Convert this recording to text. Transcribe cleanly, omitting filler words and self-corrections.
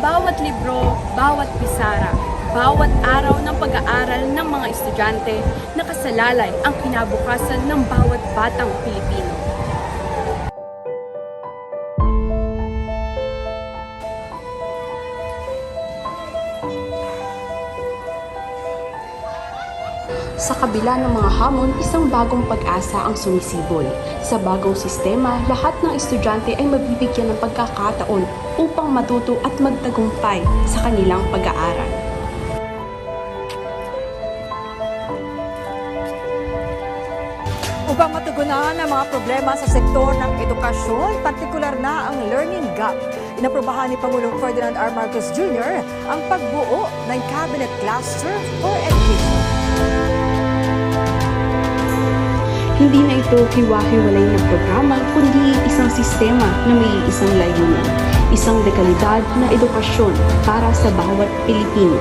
bawat libro, bawat pisara, bawat araw ng pag-aaral ng mga estudyante, nakasalalay ang kinabukasan ng bawat batang Pilipino. Sa kabila ng mga hamon, isang bagong pag-asa ang sumisibol. Sa bagong sistema, lahat ng estudyante ay mabibigyan ng pagkakataon upang matuto at magtagumpay sa kanilang pag-aaral. Upang matugunan ang mga problema sa sektor ng edukasyon, partikular na ang learning gap, inaprubahan ni Pangulong Ferdinand R. Marcos Jr. ang pagbuo ng Cabinet Cluster for Education. Hindi na ito hiwa-hiwalay na programa, kundi isang sistema na may isang layunin, isang dekalidad na edukasyon para sa bawat Pilipino.